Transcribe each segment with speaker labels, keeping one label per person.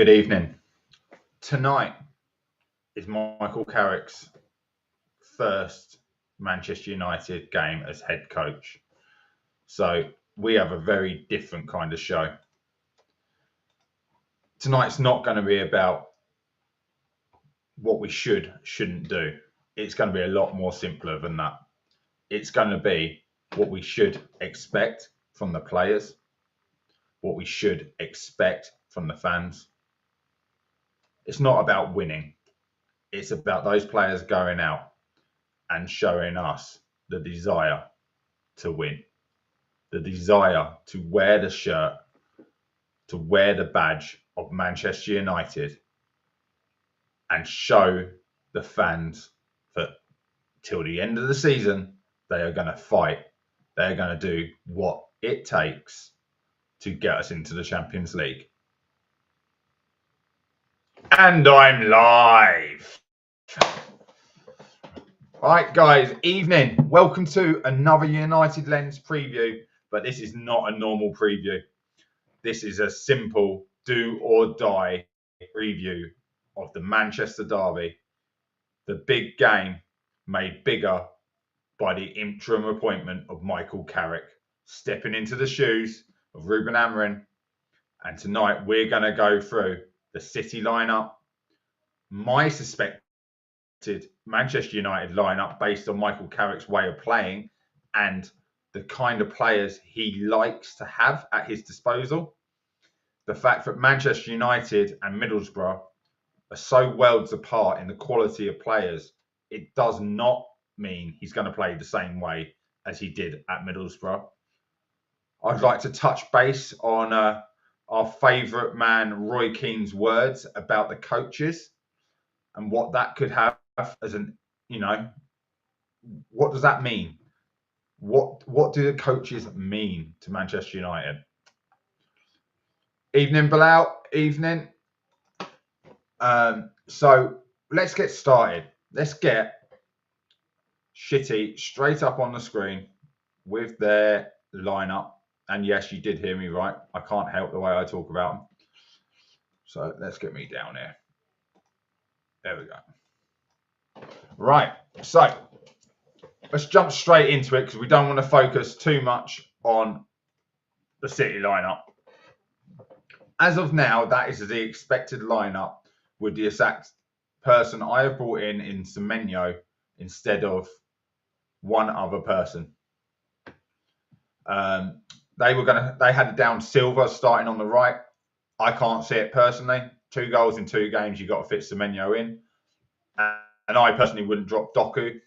Speaker 1: Good evening. Tonight is Michael Carrick's first Manchester United game as head coach. So we have a very different kind of show. Tonight's not going to be about what we shouldn't do. It's going to be a lot more simpler than that. It's going to be what we should expect from the players, what we should expect from the fans. It's not about winning. It's about those players going out and showing us the desire to win, the desire to wear the shirt, to wear the badge of Manchester United and show the fans that till the end of the season, they are going to fight. They're going to do what it takes to get us into the Champions League. And I'm live. Right, guys, evening. Welcome to another United Lens preview, but this is not a normal preview. This is a simple do or die preview of the Manchester derby, the big game made bigger by the interim appointment of Michael Carrick, stepping into the shoes of Ruben Amorim. And tonight we're going to go through the City lineup, my suspected Manchester United lineup based on Michael Carrick's way of playing and the kind of players he likes to have at his disposal. The fact that Manchester United and Middlesbrough are so worlds apart in the quality of players, it does not mean he's going to play the same way as he did at Middlesbrough. I'd like to touch base on our favourite man, Roy Keane's words about the coaches and what that could have as an, what does that mean? What do the coaches mean to Manchester United? Evening, Bilal. Evening. So let's get started. Let's get Shitty straight up on the screen with their lineup. And yes, you did hear me right. I can't help the way I talk about them. So let's get me down here. There we go. Right. So let's jump straight into it because we don't want to focus too much on the City lineup. As of now, that is the expected lineup with the exact person I have brought in Semenyo instead of one other person. They had down Silva starting on the right. I can't see it personally. 2 goals in 2 games, you've got to fit Semenyo in. And I personally wouldn't drop Doku.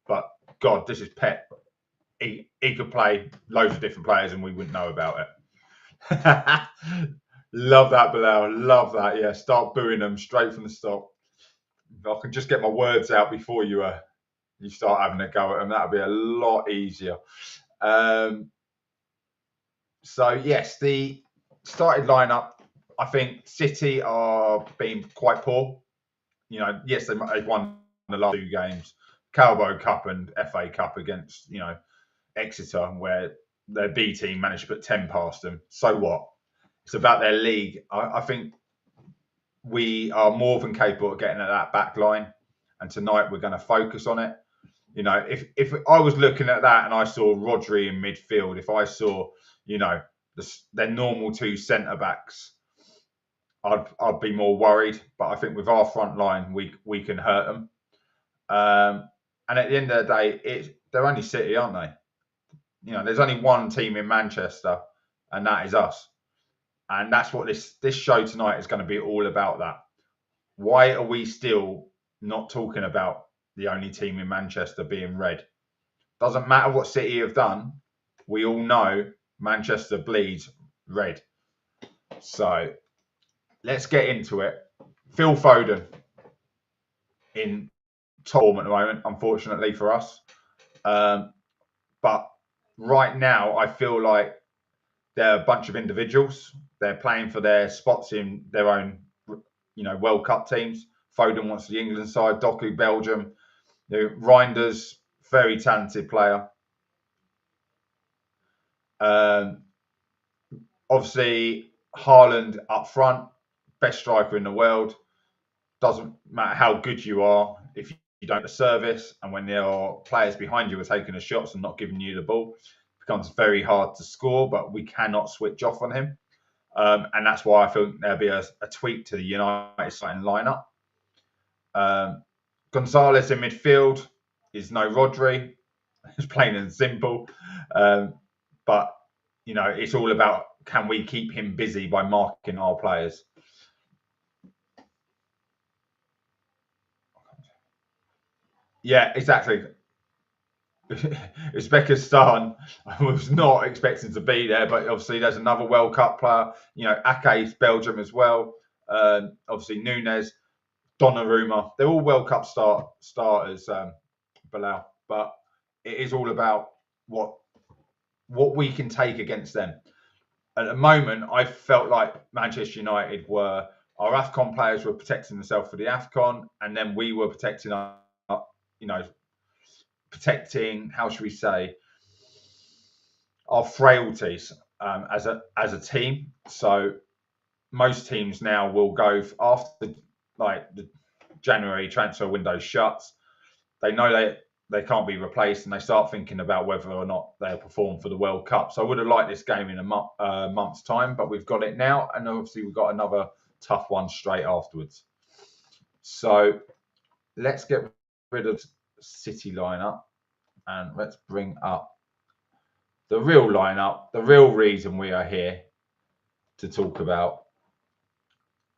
Speaker 1: But God, this is Pep. He could play loads of different players and we wouldn't know about it. Love that, Bilal. Love that. Yeah, start booing them straight from the start. If I can just get my words out before you start having a go at them, that'll be a lot easier. So, yes, the started lineup, I think City are being quite poor. Yes, they've won the last 2 games, Carabao Cup and FA Cup against, Exeter, where their B team managed to put 10 past them. So what? It's about their league. I think we are more than capable of getting at that back line. And tonight we're going to focus on it. If I was looking at that and I saw Rodri in midfield, if I saw, their normal 2 centre-backs, I'd be more worried. But I think with our front line, we can hurt them. And at the end of the day, they're only City, aren't they? There's only one team in Manchester, and that is us. And that's what this show tonight is going to be all about. That. Why are we still not talking about the only team in Manchester being red? Doesn't matter what City have done. We all know Manchester bleeds red. So let's get into it. Phil Foden in top form at the moment, unfortunately for us. But right now, I feel like they're a bunch of individuals. They're playing for their spots in their own, World Cup teams. Foden wants the England side. Doku, Belgium. Reinders, very talented player. Obviously, Haaland up front. best striker in the world. Doesn't matter how good you are if you don't have the service, and when there are players behind you are taking the shots and not giving you the ball, it becomes very hard to score. But we cannot switch off on him, and that's why I think there'll be a tweak to the United starting lineup. Gonzalez in midfield is no Rodri. It's plain and simple. But it's all about, can we keep him busy by marking our players? Yeah, exactly. Uzbekistan, I was not expecting to be there, but obviously there's another World Cup player. Ake's Belgium as well. Obviously Nunes, Donnarumma. They're all World Cup starters, Bilal. But it is all about what we can take against them. At the moment, I felt like Manchester United our AFCON players were protecting themselves for the AFCON, and then we were protecting how should we say, our frailties as a team. So most teams now will go after the January transfer window shuts. They know they can't be replaced, and they start thinking about whether or not they'll perform for the World Cup. So I would have liked this game in a month's time, but we've got it now, and obviously we've got another tough one straight afterwards. So let's get rid of City lineup, and let's bring up the real lineup, the real reason we are here to talk about,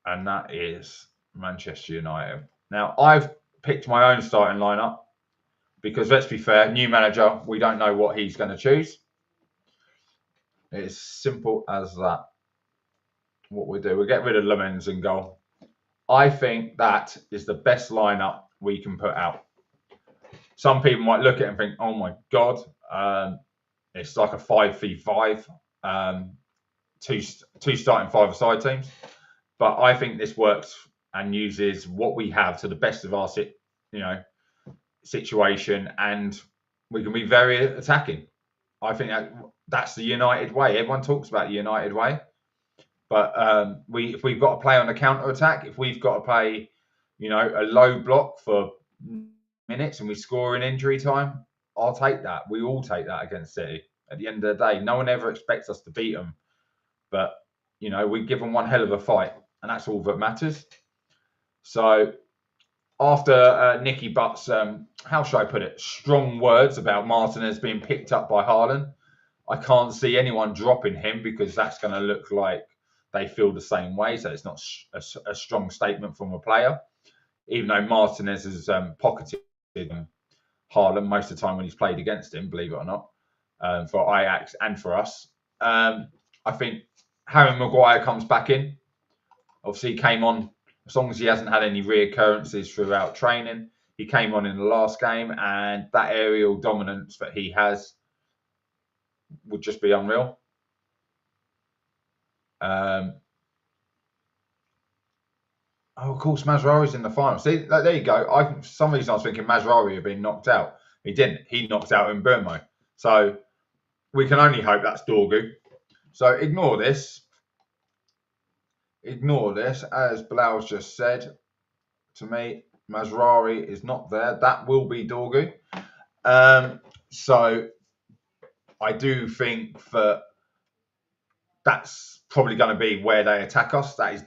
Speaker 1: and that is Manchester United. Now, I've picked my own starting lineup because, let's be fair, new manager, we don't know what he's going to choose. It's simple as that. What we do, we get rid of Lemens in goal. I think that is the best lineup we can put out. Some people might look at it and think, oh my God, it's like a 5v5, two starting five-a-side teams. But I think this works and uses what we have to the best of our situation, and we can be very attacking. I think that's the United way. Everyone talks about the United way, but if we've got to play on the counter attack, if we've got to play, a low block for minutes and we score in injury time, I'll take that. We all take that against City. At the end of the day, no one ever expects us to beat them, but we give them one hell of a fight, and that's all that matters. So after Nicky Butt's, how should I put it, strong words about Martinez being picked up by Haaland, I can't see anyone dropping him, because that's going to look like they feel the same way. So it's not a strong statement from a player, even though Martinez has pocketed Haaland most of the time when he's played against him, believe it or not, for Ajax and for us. I think Harry Maguire comes back in. Obviously, he came on, as long as he hasn't had any reoccurrences throughout training. He came on in the last game, and that aerial dominance that he has would just be unreal. Of course, Mazraoui's in the final. See, there you go. For some reason, I was thinking Mazraoui had been knocked out. He didn't. He knocked out Mbeumo. So we can only hope that's Dorgu. So ignore this. As Bilal's just said to me, Mazraoui is not there. That will be Dorgu. So I do think that that's probably going to be where they attack us. That is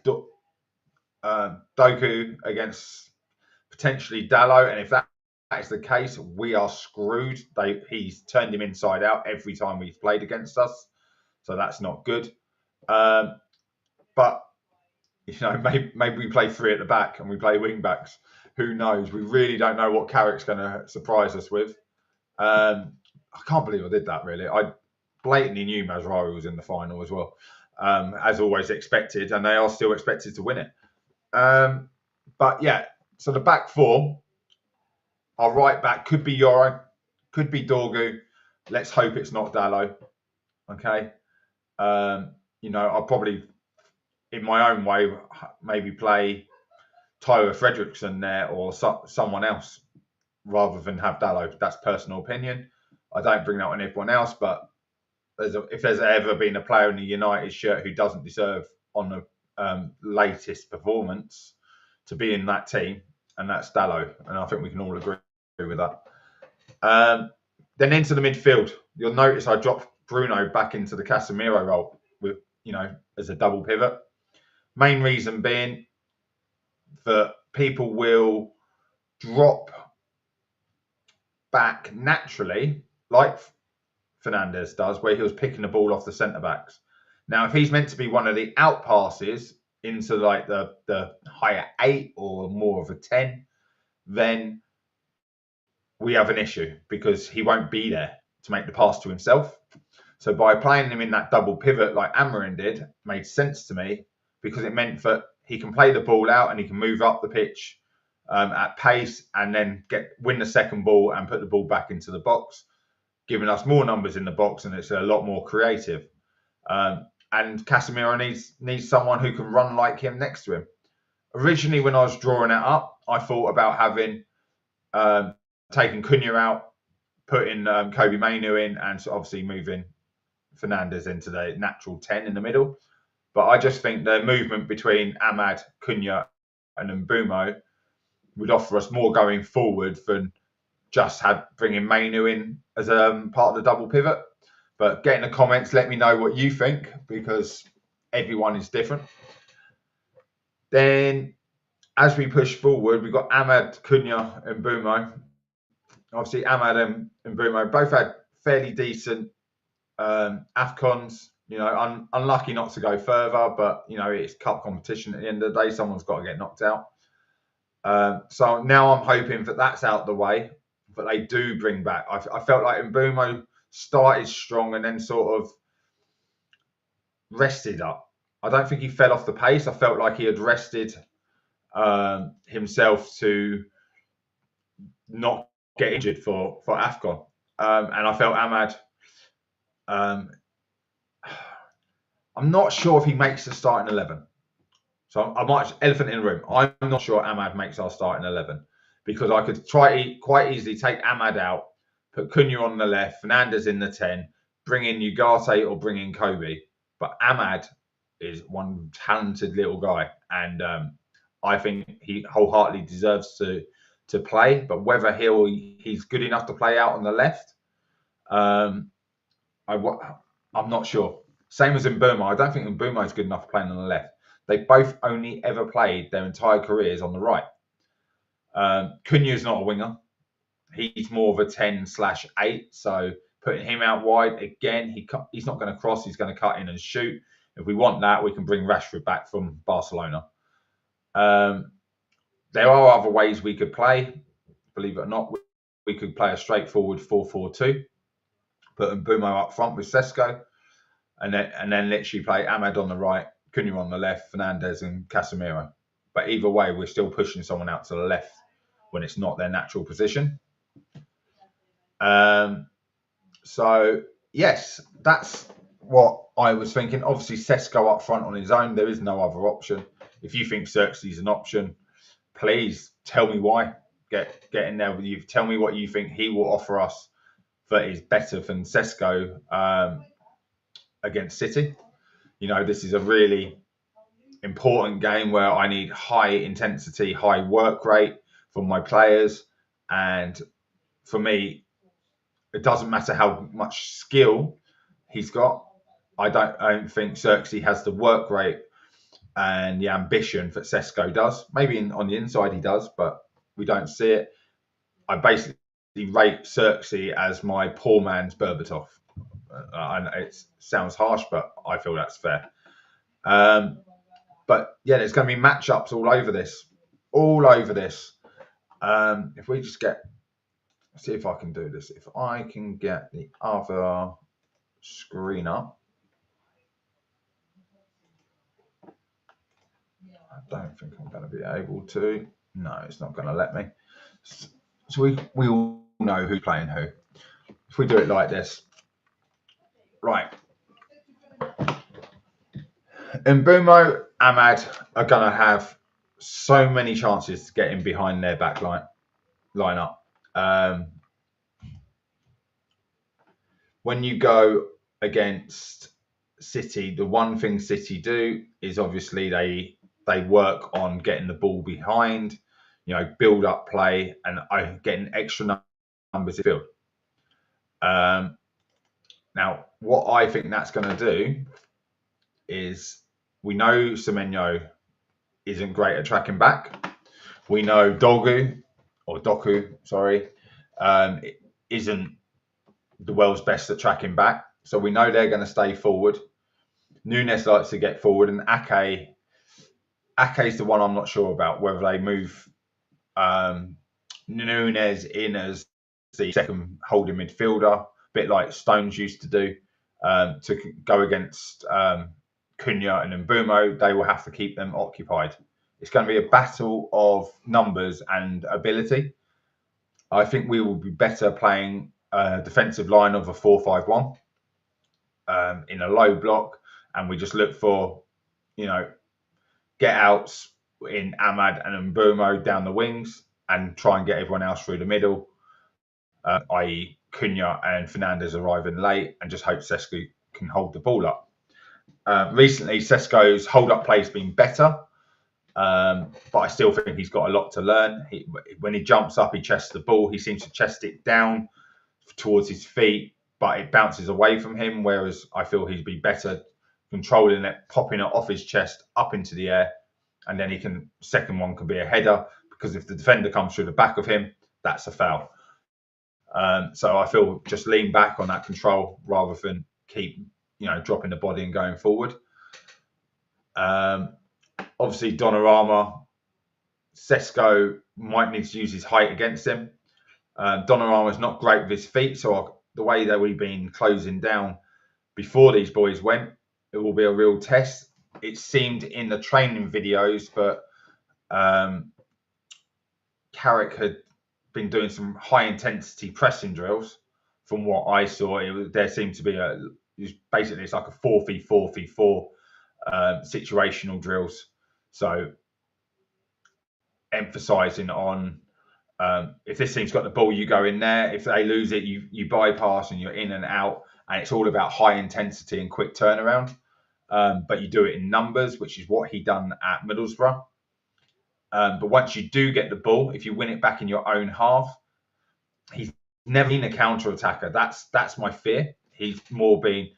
Speaker 1: Doku against potentially Dalot, and if that is the case, we are screwed. He's turned him inside out every time we've played against us, so that's not good. But maybe we play three at the back and we play wing backs. Who knows? We really don't know what Carrick's going to surprise us with. I can't believe I did that, really. I blatantly knew Mazraoui was in the final as well, as always expected, and they are still expected to win it. But yeah, so the back four, our right back could be Yoro, could be Dorgu. Let's hope it's not Dalot. Okay. I'll probably, in my own way, maybe play Tyler Fredrickson there or someone else rather than have Dalot. That's personal opinion. I don't bring that on everyone else, but if there's ever been a player in the United shirt who doesn't deserve on latest performance to be in that team, and that's Dalot. And I think we can all agree with that. Then into the midfield, you'll notice I dropped Bruno back into the Casemiro role with, as a double pivot. Main reason being that people will drop back naturally, like Fernandes does, where he was picking the ball off the centre backs. Now, if he's meant to be one of the out passes into like the higher 8 or more of a 10, then we have an issue because he won't be there to make the pass to himself. So by playing him in that double pivot like Amarin did, made sense to me because it meant that he can play the ball out and he can move up the pitch at pace and then win the second ball and put the ball back into the box, giving us more numbers in the box, and it's a lot more creative. And Casemiro needs someone who can run like him next to him. Originally, when I was drawing it up, I thought about having taking Cunha out, putting Kobe Mainoo in, and obviously moving Fernandes into the natural 10 in the middle. But I just think the movement between Ahmad, Cunha, and Mbeumo would offer us more going forward than just bringing Mainoo in as a part of the double pivot. But get in the comments, let me know what you think, because everyone is different. Then, as we push forward, we've got Ahmad, Cunha, and Mbeumo. Obviously, Ahmad and Mbeumo both had fairly decent AFCONs. Unlucky not to go further, but it's cup competition at the end of the day. Someone's got to get knocked out. So now I'm hoping that that's out the way, but they do bring back. I felt like Mbeumo started strong and then sort of rested up. I don't think he fell off the pace. I felt like he had rested himself to not get injured for AFCON. And I felt Ahmad, I'm not sure if he makes the starting 11. So I might, elephant in the room. I'm not sure Ahmad makes our starting 11 because I could quite easily take Ahmad out, put Cunha on the left, Fernandes in the 10, bring in Ugarte or bring in Kobe. But Ahmad is one talented little guy, and I think he wholeheartedly deserves to play. But whether he's good enough to play out on the left, I'm not sure. Same as Mbeumo. I don't think Mbeumo is good enough playing on the left. They both only ever played their entire careers on the right. Cunha is not a winger. He's more of a 10/8. So putting him out wide, again, he's not going to cross. He's going to cut in and shoot. If we want that, we can bring Rashford back from Barcelona. There are other ways we could play. Believe it or not, we could play a straightforward 4-4-2. Put Mbeumo up front with Sesko. And then literally play Ahmad on the right, Cunha on the left, Fernandes and Casemiro. But either way, we're still pushing someone out to the left when it's not their natural position. So, yes, that's what I was thinking. Obviously, Sesko up front on his own. There is no other option. If you think Xerxes is an option, please tell me why. Get in there with you. Tell me what you think he will offer us that is better than Sesko against City. This is a really important game where I need high intensity, high work rate from my players. And for me, it doesn't matter how much skill he's got. I don't think Xerxes has the work rate and the ambition that Sesko does. Maybe on the inside he does, but we don't see it. I basically rate Xerxes as my poor man's Berbatov. It sounds harsh, but I feel that's fair. But yeah, there's going to be matchups all over this. If we just see if I can do this. If I can get the other screen up. I don't think I'm going to be able to. No, it's not going to let me. So we all know who's playing who. If we do it like this. Right. Mbeumo, Ahmad are going to have so many chances to get in behind their back lineup. When you go against City, the one thing City do is obviously they work on getting the ball behind, build up play and getting extra numbers in the field. Now, what I think that's going to do is we know Semenyo isn't great at tracking back. We know Doku, sorry, isn't the world's best at tracking back. So we know they're going to stay forward. Nunes likes to get forward, and Ake's the one I'm not sure about, whether they move Nunes in as the second holding midfielder, a bit like Stones used to do, to go against Cunha and Mbumo. They will have to keep them occupied. It's going to be a battle of numbers and ability. I think we will be better playing a defensive line of a 4-5-1 in a low block, and we just look for, get outs in Ahmad and Mbumo down the wings and try and get everyone else through the middle, i.e. Cunha and Fernandes arriving late, and just hope Sesko can hold the ball up. Recently, Sesko's hold-up play has been better, but I still think he's got a lot to learn. When he jumps up, he chests the ball. He seems to chest it down towards his feet, but it bounces away from him, whereas I feel he'd be better controlling it, popping it off his chest up into the air, and then second one can be a header, because if the defender comes through the back of him, that's a foul. So I feel just lean back on that control rather than keep, dropping the body and going forward. Obviously, Donnarumma, Sesko might need to use his height against him. Donnarumma's not great with his feet, so the way that we've been closing down before these boys went, it will be a real test. It seemed in the training videos, but Carrick had been doing some high intensity pressing drills. From what I saw, there seemed to be basically it's like a 4v4v4 situational drills. So emphasising on if this team's got the ball, you go in there. If they lose it, you bypass and you're in and out. And it's all about high intensity and quick turnaround. But you do it in numbers, which is what he done at Middlesbrough. But once you do get the ball, if you win it back in your own half, he's never been a counter-attacker. That's my fear. He's more been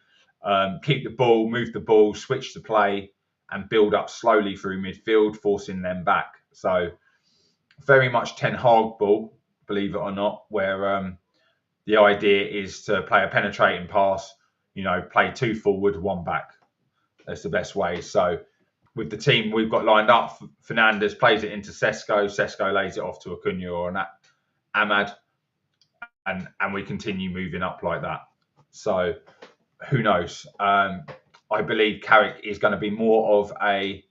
Speaker 1: keep the ball, move the ball, switch the play, and build up slowly through midfield, forcing them back. So very much Ten Hag ball, believe it or not, where the idea is to play a penetrating pass, play two forward, one back. That's the best way. So with the team we've got lined up, Fernandes plays it into Sesko. Sesko lays it off to Acuna or an Ahmad, and we continue moving up like that. So who knows? I believe Carrick is going to be more of a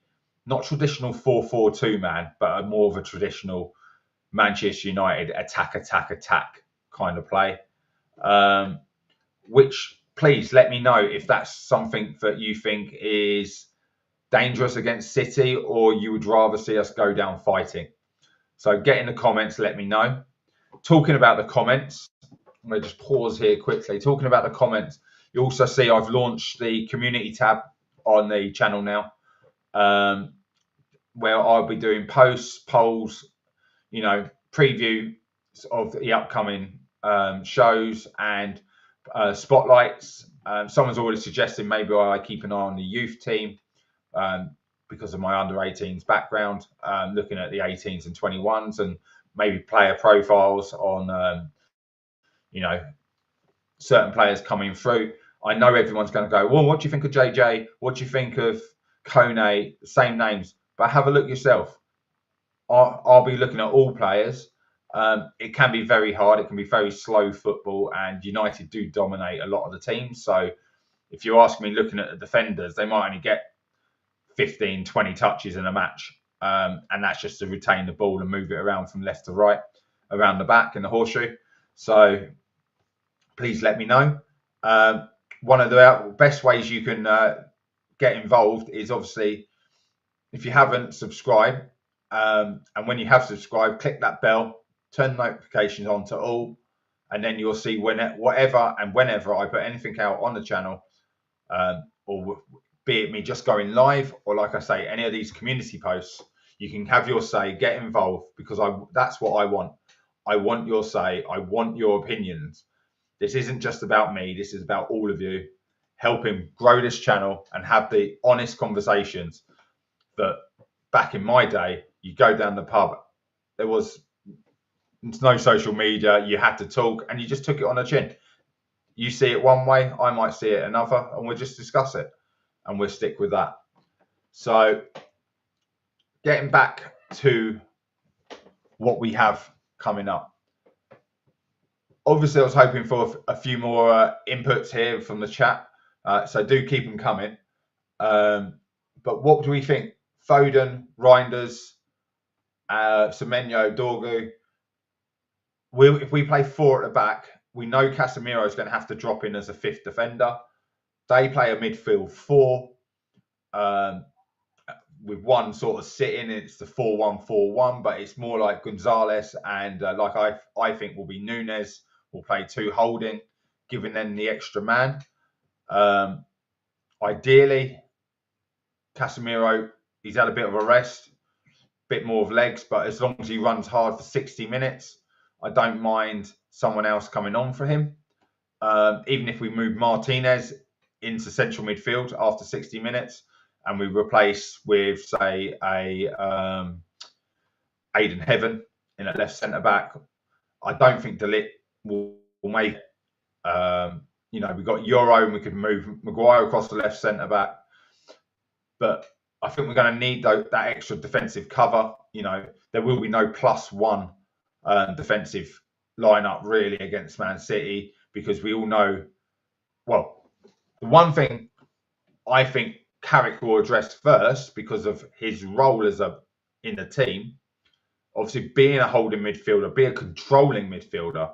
Speaker 1: not traditional 4-4-2 man, but more of a traditional Manchester United attack kind of play. Which, please let me know if that's something that you think is dangerous against City, or you would rather see us go down fighting. So get in the comments, let me know. Talking about the comments, I'm going to just pause here quickly. Talking about the comments, you also see I've launched the community tab on the channel now, where I'll be doing posts, polls, preview of the upcoming shows and spotlights. Someone's already suggested maybe I keep an eye on the youth team because of my under 18s background, looking at the 18s and 21s, and maybe player profiles on certain players coming through. I know everyone's going to go, well, what do you think of JJ? What do you think of Kone? Same names, but have a look yourself. I'll be looking at all players. It can be very hard. It can be very slow football, and United do dominate a lot of the teams. So if you ask me, looking at the defenders, they might only get 15, 20 touches in a match. And that's just to retain the ball and move it around from left to right, around the back in the horseshoe. So please let me know. One of the best ways you can get involved is obviously, if you haven't subscribed, and when you have subscribed, click that bell, turn notifications on to all, and then you'll see whenever I put anything out on the channel, or be it me just going live, or like I say, any of these community posts, you can have your say, get involved, because that's what I want. I want your say. I want your opinions. This isn't just about me. This is about all of you helping grow this channel and have the honest conversations that back in my day, you go down the pub, there was no social media, you had to talk and you just took it on the chin. You see it one way, I might see it another, and we'll just discuss it and we'll stick with that. So getting back to what we have coming up. Obviously, I was hoping for a few more inputs here from the chat, so do keep them coming. But what do we think? Foden, Reinders, Semenyo, Dorgu. If we play 4 at the back, we know Casemiro is going to have to drop in as a 5th defender. They play a midfield 4 with one sort of sitting. It's the 4-1-4-1, but it's more like Gonzalez and like I think will be Nunes will play 2 holding, giving them the extra man. Ideally, Casemiro, he's had a bit of a rest, bit more of legs, but as long as he runs hard for 60 minutes, I don't mind someone else coming on for him. Even if we move Martinez into central midfield after 60 minutes and we replace with, say, a Aiden Heaven in at left centre back, I don't think De Ligt will make it. We've got Euro and we could move Maguire across the left centre back. But I think we're going to need that extra defensive cover. There will be no +1 defensive lineup really against Man City, because we all know, well, the one thing I think Carrick will address first, because of his role as in the team, obviously being a holding midfielder, being a controlling midfielder,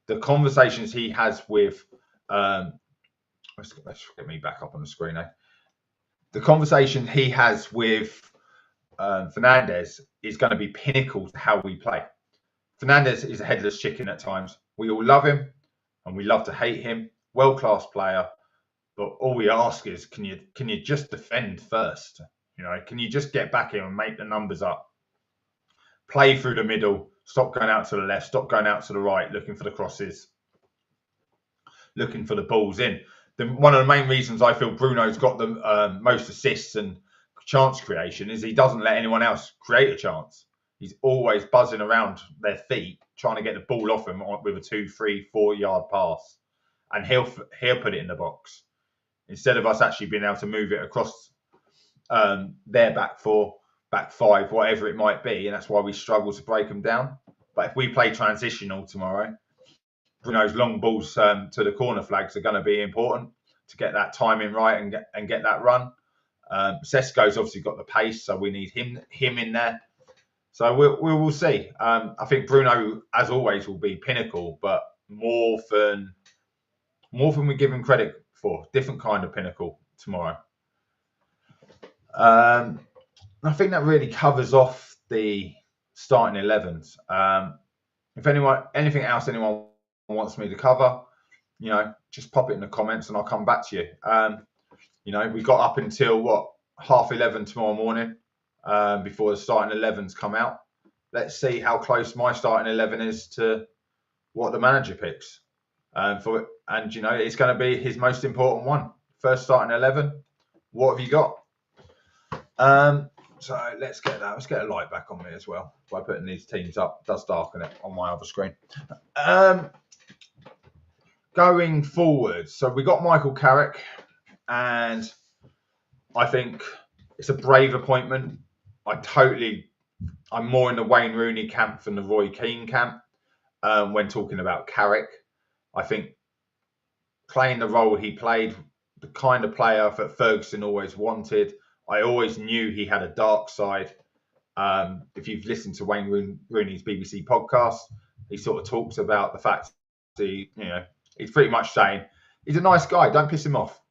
Speaker 1: the conversations he has with, let's get me back up on the screen now. The conversation he has with Fernandes is going to be pinnacle to how we play. Fernandes is a headless chicken at times. We all love him and we love to hate him. World-class player. But all we ask is, can you just defend first? Can you just get back in and make the numbers up? Play through the middle. Stop going out to the left. Stop going out to the right, looking for the crosses, looking for the balls in. One of the main reasons I feel Bruno's got the most assists and chance creation is he doesn't let anyone else create a chance. He's always buzzing around their feet, trying to get the ball off him with a 2, 3, 4 yard pass, and he'll put it in the box instead of us actually being able to move it across their back 4, back 5, whatever it might be, and that's why we struggle to break them down. But if we play transitional tomorrow, Bruno's long balls to the corner flags are going to be important to get that timing right and get that run. Sesko's obviously got the pace, so we need him in there. So we will see. I think Bruno, as always, will be pinnacle, but more than we give him credit for. Different kind of pinnacle tomorrow. I think that really covers off the starting 11s. If anything else anyone wants me to cover, just pop it in the comments and I'll come back to you. We got up until 11:30 tomorrow morning before the starting 11s come out. Let's see how close my starting 11 is to what the manager picks. It's going to be his most important one. First starting 11. What have you got? So let's get a light back on me as well by putting these teams up. It does darken it on my other screen. Going forward, so we got Michael Carrick, and I think it's a brave appointment. I'm more in the Wayne Rooney camp than the Roy Keane camp when talking about Carrick. I think playing the role he played, the kind of player that Ferguson always wanted. I always knew he had a dark side. If you've listened to Wayne Rooney's BBC podcast, he sort of talks about the fact that he's pretty much saying he's a nice guy. Don't piss him off.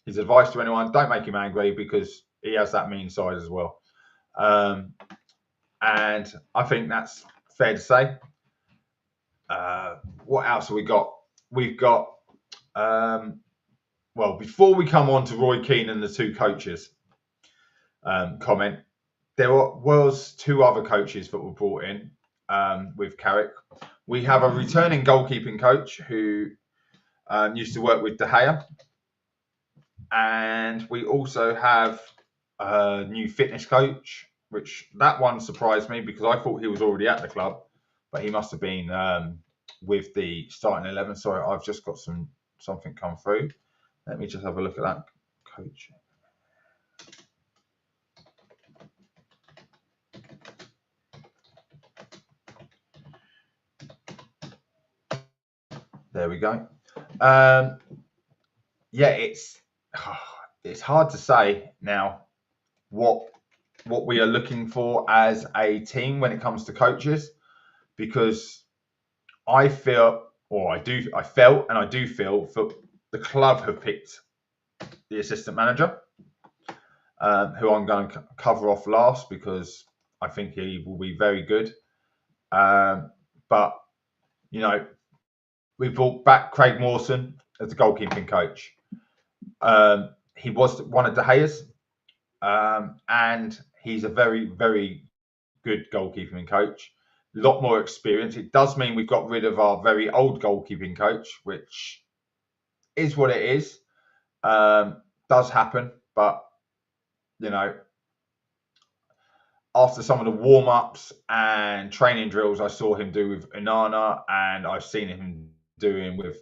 Speaker 1: His advice to anyone: don't make him angry, because he has that mean side as well. And I think that's fair to say. What else have we got? We've got well, before we come on to Roy Keane and the two coaches comment, there was two other coaches that were brought in with Carrick. We have a returning goalkeeping coach who used to work with De Gea, and we also have a new fitness coach, which that one surprised me because I thought he was already at the club, but he must have been with the starting 11. Sorry, I've just got something come through. Let me just have a look at that coach. There we go. Yeah, it's hard to say now what we are looking for as a team when it comes to coaches, because I felt and I do feel that the club have picked the assistant manager, who I'm going to cover off last because I think he will be very good. But you know, we brought back Craig Mawson as the goalkeeping coach. He was one of De Gea's, and he's a very, very good goalkeeping coach. A lot more experience. It does mean we've got rid of our very old goalkeeping coach, which is what it is. Does happen, but you know, after some of the warm-ups and training drills I saw him do with Inanna, and I've seen him doing with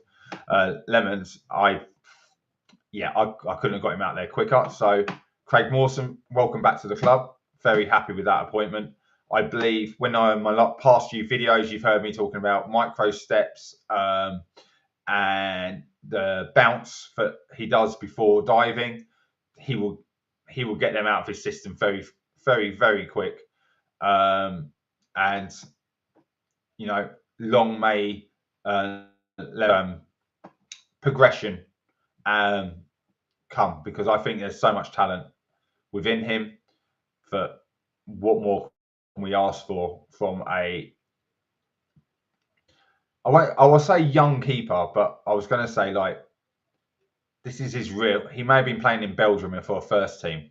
Speaker 1: Lemons, I couldn't have got him out there quicker. So Craig Mawson, welcome back to the club. Very happy with that appointment. I believe when in my past few videos, you've heard me talking about micro steps and the bounce that he does before diving. He will get them out of his system very, very, very quick. And you know, long may progression come, because I think there's so much talent within him that what more can we ask for from I will say young keeper, but I was going to say, like, this is his real. He may have been playing in Belgium for a first team,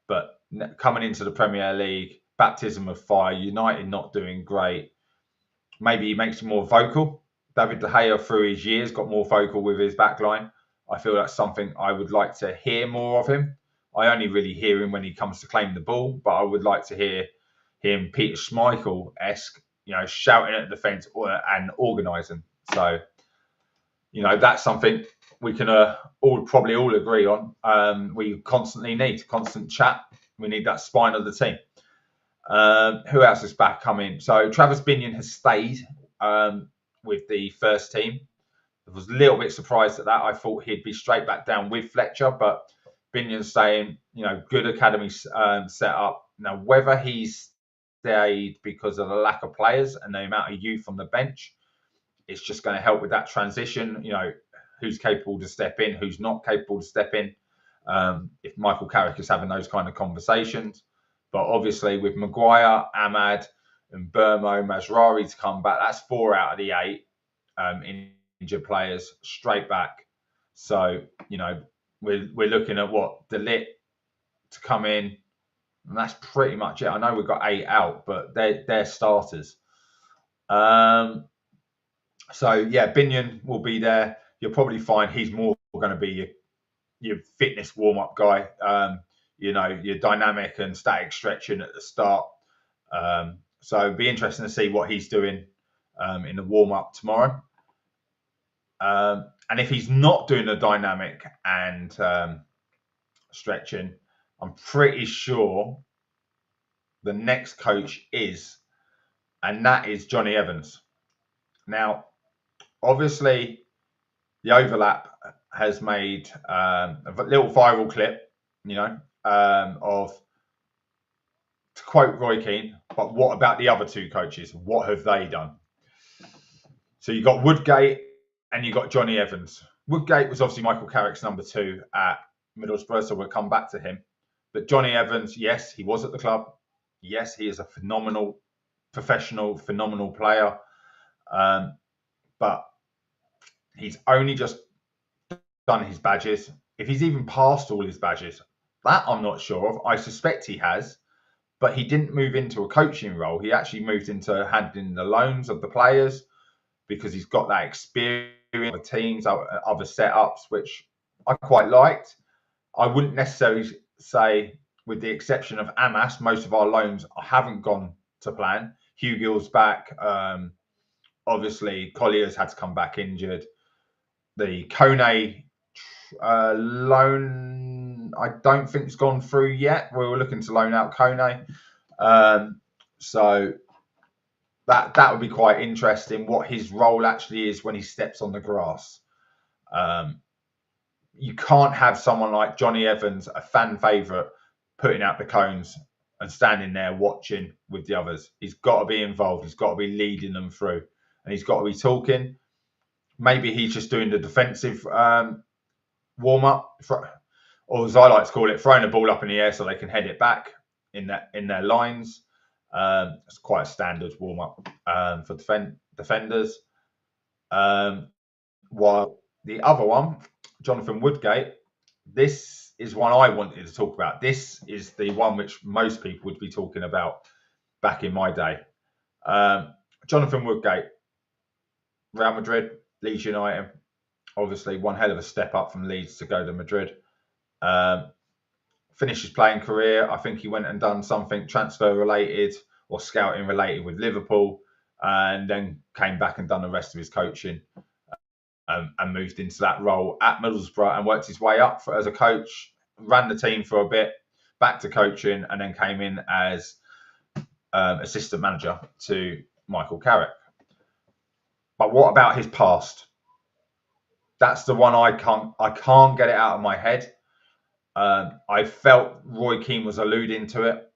Speaker 1: but coming into the Premier League, baptism of fire. United not doing great. Maybe he makes him more vocal. David De Gea, through his years, got more vocal with his backline. I feel that's something I would like to hear more of him. I only really hear him when he comes to claim the ball, but I would like to hear him Peter Schmeichel-esque, you know, shouting at the defence and organising. So, you know, that's something we can probably all agree on. We constantly need constant chat. We need that spine of the team. Who else is back coming? So Travis Binion has stayed with the first team. I was a little bit surprised at that. I thought he'd be straight back down with Fletcher, but Binion's saying, you know, good academy set up. Now, whether he's stayed because of the lack of players and the amount of youth on the bench, it's just going to help with that transition. You know, who's capable to step in, who's not capable to step in. If Michael Carrick is having those kind of conversations. But obviously with Maguire, Ahmad and Burmo, Mazrari to come back, that's 4 out of the 8 injured players straight back. So, you know, we're looking at what? De Ligt to come in, and that's pretty much it. I know we've got 8 out, but they're starters. So yeah, Binion will be there. You'll probably find he's more going to be your fitness warm-up guy. You know, your dynamic and static stretching at the start. So it'd be interesting to see what he's doing in the warm-up tomorrow. And if he's not doing the dynamic and stretching, I'm pretty sure the next coach is, and that is Johnny Evans. Now, obviously, the overlap has made a little viral clip, you know, of, to quote Roy Keane, but what about the other two coaches? What have they done? So you got Woodgate and you got Johnny Evans. Woodgate was obviously Michael Carrick's number 2 at Middlesbrough, so we'll come back to him. But Johnny Evans, yes, he was at the club. Yes, he is a phenomenal professional, phenomenal player. But he's only just done his badges. If he's even passed all his badges, that I'm not sure of. I suspect he has, but he didn't move into a coaching role. He actually moved into handling the loans of the players because he's got that experience of teams, other setups, which I quite liked. I wouldn't necessarily say, with the exception of Amas, most of our loans haven't gone to plan. Hugill's back. Obviously, Collier's had to come back injured. The Kone loan, I don't think it's gone through yet. We were looking to loan out Kone. So that would be quite interesting, what his role actually is when he steps on the grass. You can't have someone like Johnny Evans, a fan favourite, putting out the cones and standing there watching with the others. He's got to be involved. He's got to be leading them through. And he's got to be talking. Maybe he's just doing the defensive warm-up, or as I like to call it, throwing the ball up in the air so they can head it back in their lines. It's quite a standard warm-up for defenders. While the other one, Jonathan Woodgate, this is one I wanted to talk about. This is the one which most people would be talking about back in my day. Jonathan Woodgate, Real Madrid, Leeds United, obviously one hell of a step up from Leeds to go to Madrid. Finished his playing career. I think he went and done something transfer related or scouting related with Liverpool, and then came back and done the rest of his coaching. And moved into that role at Middlesbrough and worked his way up as a coach, ran the team for a bit, back to coaching, and then came in as assistant manager to Michael Carrick. But what about his past? That's the one I can't get it out of my head. I felt Roy Keane was alluding to it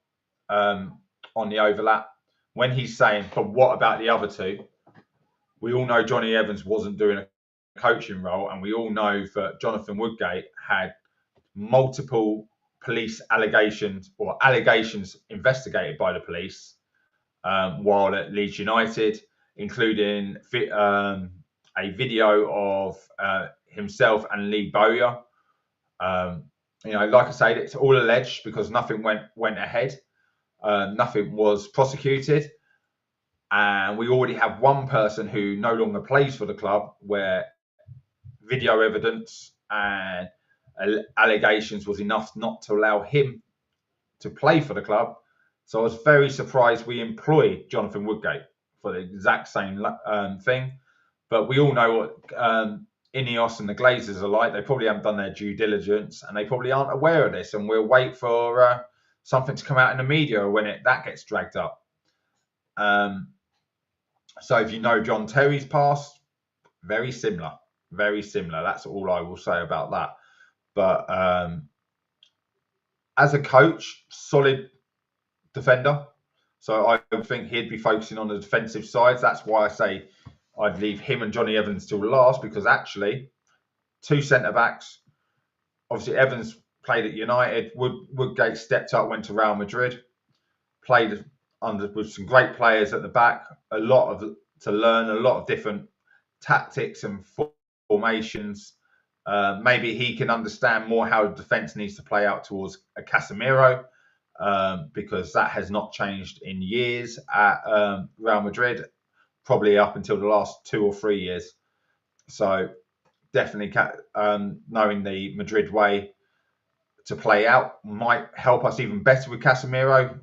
Speaker 1: on the overlap when he's saying, but what about the other two? We all know Johnny Evans wasn't doing a coaching role, and we all know that Jonathan Woodgate had multiple police allegations investigated by the police while at Leeds United, including a video of himself and Lee Bowyer. Like I say, it's all alleged because nothing went ahead. Nothing was prosecuted. And we already have one person who no longer plays for the club where video evidence and allegations was enough not to allow him to play for the club. So I was very surprised we employed Jonathan Woodgate for the exact same thing. But we all know what Ineos and the Glazers are like. They probably haven't done their due diligence and they probably aren't aware of this. And we'll wait for something to come out in the media when that gets dragged up. So if you know John Terry's past, very similar. Very similar. That's all I will say about that. But as a coach, solid defender. So I think he'd be focusing on the defensive sides. That's why I say I'd leave him and Johnny Evans till last, because actually, two centre-backs. Obviously, Evans played at United. Woodgate stepped up, went to Real Madrid. Played with some great players at the back. To learn, a lot of different tactics and formations. Maybe he can understand more how the defence needs to play out towards a Casemiro, because that has not changed in years at Real Madrid, probably up until the last 2 or 3 years. So definitely knowing the Madrid way to play out might help us even better with Casemiro.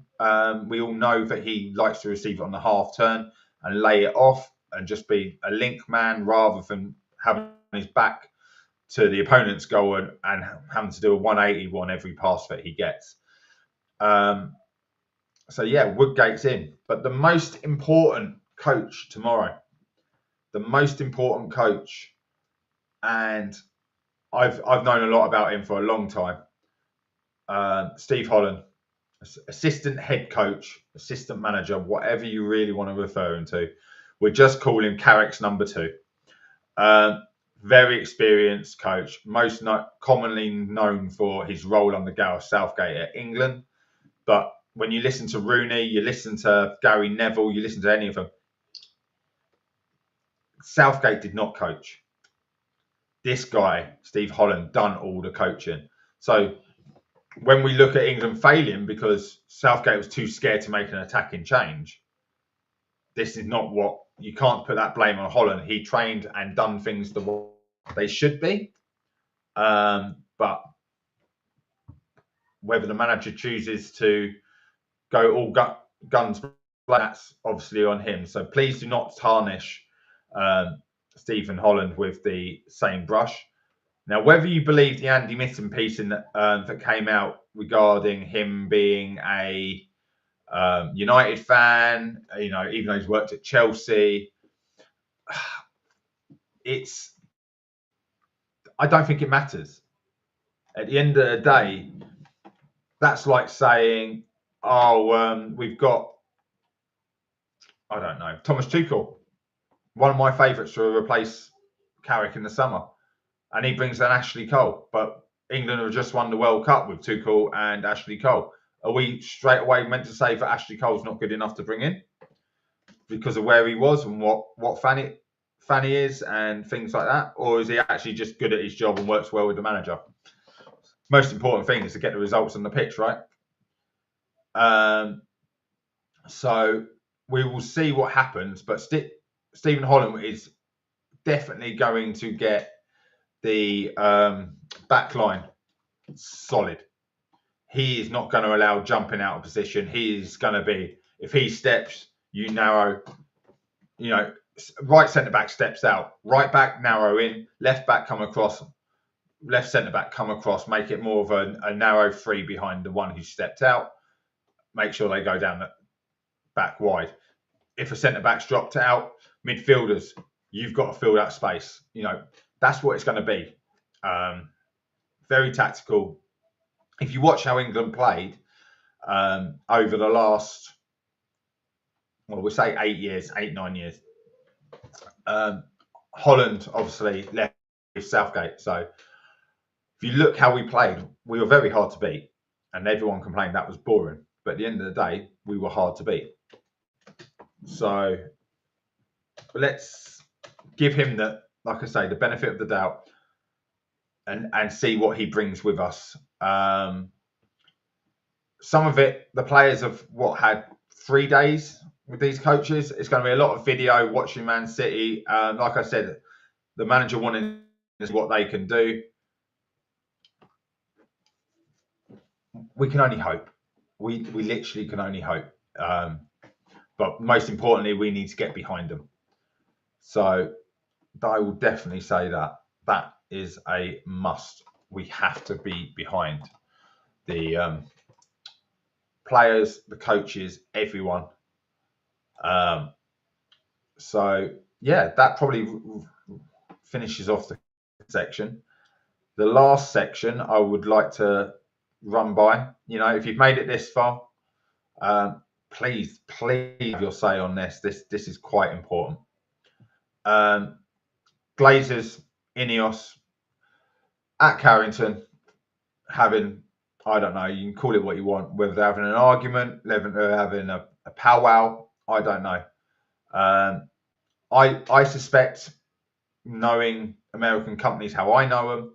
Speaker 1: We all know that he likes to receive it on the half turn and lay it off and just be a link man rather than having his back to the opponent's goal and having to do a 180 on every pass that he gets. So yeah, Woodgate's in. But the most important coach tomorrow, and I've known a lot about him for a long time. Steve Holland, assistant head coach, assistant manager, whatever you really want to refer him to. We're just calling Carrick's number 2. Very experienced coach, most commonly known for his role under Gareth Southgate at England. But when you listen to Rooney, you listen to Gary Neville, you listen to any of them, Southgate did not coach. this guy, Steve Holland, done all the coaching. So when we look at England failing because Southgate was too scared to make an attacking change, this is not what you can't put that blame on Holland. He trained and done things the way they should be. But whether the manager chooses to go all guns, that's obviously on him. So please do not tarnish Stephen Holland with the same brush. Now, whether you believe the Andy Mitten piece that came out regarding him being a United fan, even though he's worked at Chelsea, I don't think it matters. At the end of the day, that's like saying, we've got, I don't know, Thomas Tuchel, one of my favourites to replace Carrick in the summer. And he brings in Ashley Cole. But England have just won the World Cup with Tuchel and Ashley Cole. Are we straight away meant to say that Ashley Cole's not good enough to bring in because of where he was and what Fanny is and things like that? Or is he actually just good at his job and works well with the manager? Most important thing is to get the results on the pitch, right? So we will see what happens. But Stephen Holland is definitely going to get the back line solid. He is not going to allow jumping out of position. He is going to be, if he steps, you narrow, right centre back steps out, right back narrow in, left back come across, left centre back come across, make it more of a narrow three behind the one who stepped out. Make sure they go down the back wide. If a centre back's dropped out, midfielders, you've got to fill that space. That's what it's going to be. Very tactical. If you watch how England played over the last, we'll say 9 years, Holland obviously left with Southgate. So if you look how we played, we were very hard to beat. And everyone complained that was boring. But at the end of the day, we were hard to beat. So let's give him the benefit of the doubt and see what he brings with us. Some of it, the players have had 3 days with these coaches. It's going to be a lot of video watching Man City. Like I said, the manager wanting to see what they can do. We can only hope. We literally can only hope. But most importantly, we need to get behind them. So I will definitely say that is a must. We have to be behind the players, the coaches, everyone. So yeah, that probably finishes off the section. The last section I would like to run by. If you've made it this far, please have your say on this. This is quite important. Glazers, Ineos, at Carrington, having, I don't know, you can call it what you want, whether they're having an argument, whether they're having a powwow, I don't know. I suspect, knowing American companies how I know them,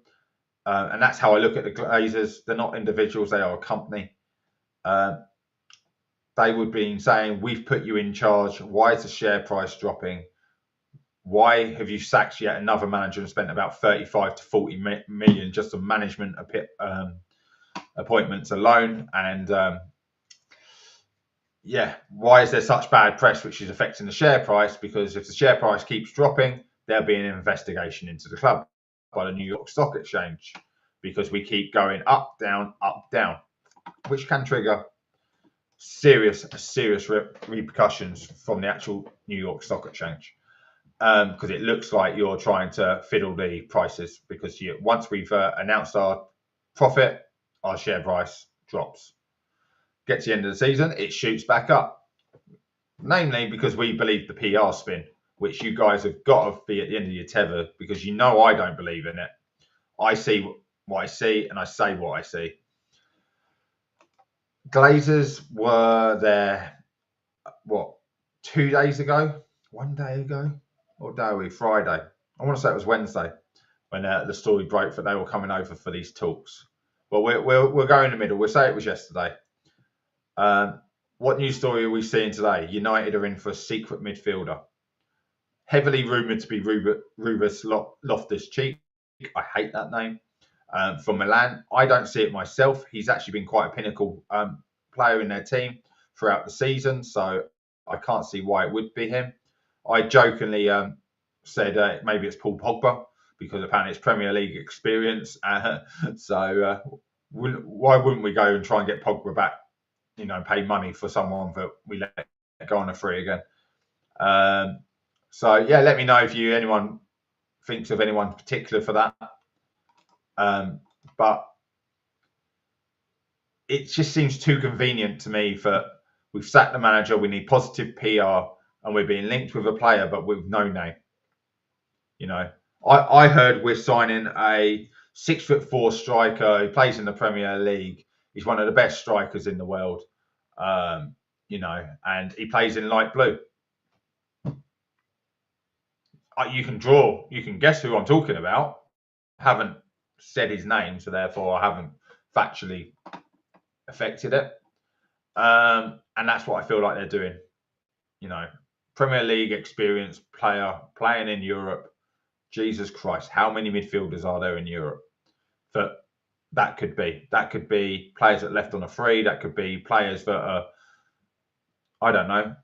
Speaker 1: and that's how I look at the Glazers. They're not individuals, they are a company. They would be saying, we've put you in charge. Why is the share price dropping? Why have you sacked yet another manager and spent about 35 to 40 million just on management appointments alone? And why is there such bad press which is affecting the share price? Because if the share price keeps dropping, there'll be an investigation into the club by the New York Stock Exchange, because we keep going up, down, which can trigger serious repercussions from the actual New York Stock Exchange. Because it looks like you're trying to fiddle the prices, because once we've announced our profit, our share price drops. Get to the end of the season, it shoots back up. Namely because we believe the PR spin, which you guys have got to be at the end of your tether, because I don't believe in it. I see what I see and I say what I see. Glazers were there, 2 days ago? 1 day ago? What day are we? Friday. I want to say it was Wednesday. when the story broke that they were coming over for these talks. Well, we'll go in the middle. We'll say it was yesterday. What news story are we seeing today? United are in for a secret midfielder. Heavily rumoured to be Rubus Loftus-Cheek. I hate that name. From Milan. I don't see it myself. He's actually been quite a pinnacle player in their team throughout the season, so I can't see why it would be him. I jokingly said maybe it's Paul Pogba, because apparently it's Premier League experience. So why wouldn't we go and try and get Pogba back? You know, pay money for someone that we let go on a free again. So yeah, let me know if anyone thinks of anyone particular for that. But it just seems too convenient to me that we've sacked the manager, we need positive PR, and we're being linked with a player, but with no name. You know, I heard we're signing a 6'4" striker who plays in the Premier League. He's one of the best strikers in the world. You know, and he plays in light blue. You can guess who I'm talking about. I haven't said his name, so therefore I haven't factually affected it. And that's what I feel like they're doing. You know, Premier League experienced player playing in Europe. Jesus Christ, how many midfielders are there in Europe? That could be. That could be players that left on a free. That could be players that are, I don't know,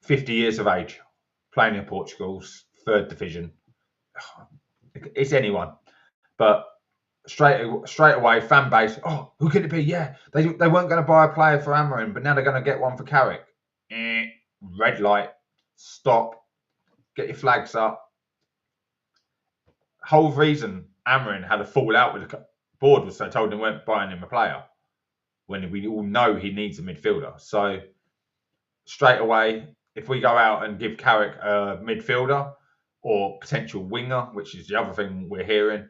Speaker 1: 50 years of age, playing in Portugal's third division. It's anyone. But straight away, fan base, oh, who could it be? Yeah, they weren't going to buy a player for Amarin, but now they're going to get one for Carrick. Red light, stop, get your flags up. Whole reason Amarin had a fallout with the board was they told him they weren't buying him a player, when we all know he needs a midfielder. So straight away, if we go out and give Carrick a midfielder or potential winger, which is the other thing we're hearing,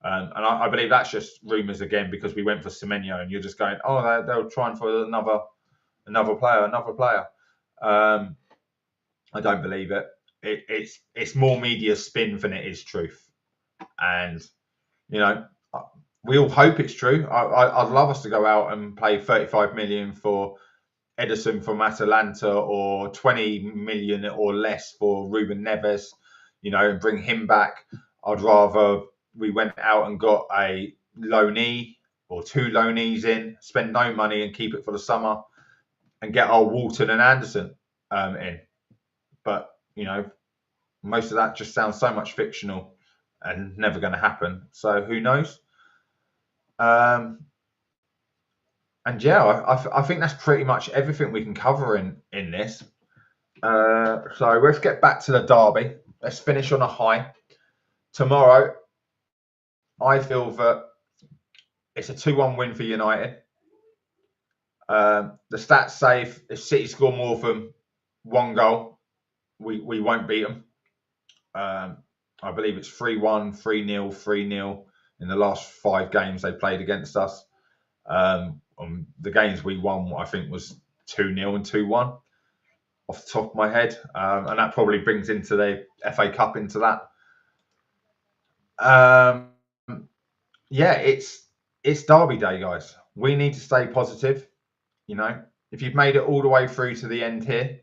Speaker 1: and I believe that's just rumours again, because we went for Semenyo, and you're just going, oh, they're trying for another player. I don't believe it. It's more media spin than it is truth, and you know, we all hope it's true. I'd love us to go out and pay 35 million for Edison from Atalanta, or 20 million or less for Ruben Neves, you know, and bring him back. I'd rather we went out and got a loanee or two loanees in, spend no money and keep it for the summer, and get our Walton and Anderson in. But, you know, most of that just sounds so much fictional and never going to happen. So who knows? And yeah, I think that's pretty much everything we can cover in this. So let's get back to the derby. Let's finish on a high. Tomorrow, I feel that it's a 2-1 win for United. The stats say if City score more than one goal, we won't beat them. I believe it's 3-1, 3-0, 3-0 in the last 5 games they played against us. The games we won, I think, was 2-0 and 2-1 off the top of my head. And that probably brings into the FA Cup into that. Yeah, it's derby day, guys. We need to stay positive. You know, if you've made it all the way through to the end here,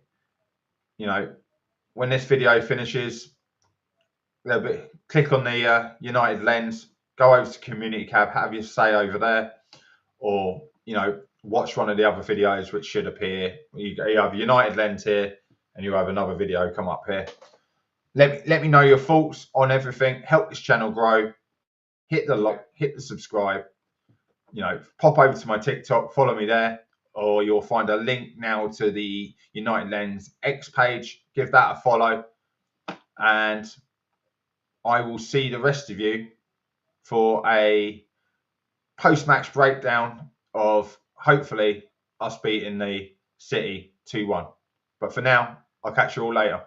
Speaker 1: you know, when this video finishes, click on the United lens, go over to Community Cab, have your say over there, or, you know, watch one of the other videos which should appear. You have United lens here, and you have another video come up here. Let me know your thoughts on everything. Help this channel grow. Hit the like, hit the subscribe. You know, pop over to my TikTok, follow me there, or you'll find a link now to the United Lens X page. Give that a follow, and I will see the rest of you for a post-match breakdown of hopefully us beating the City 2-1. But for now, I'll catch you all later.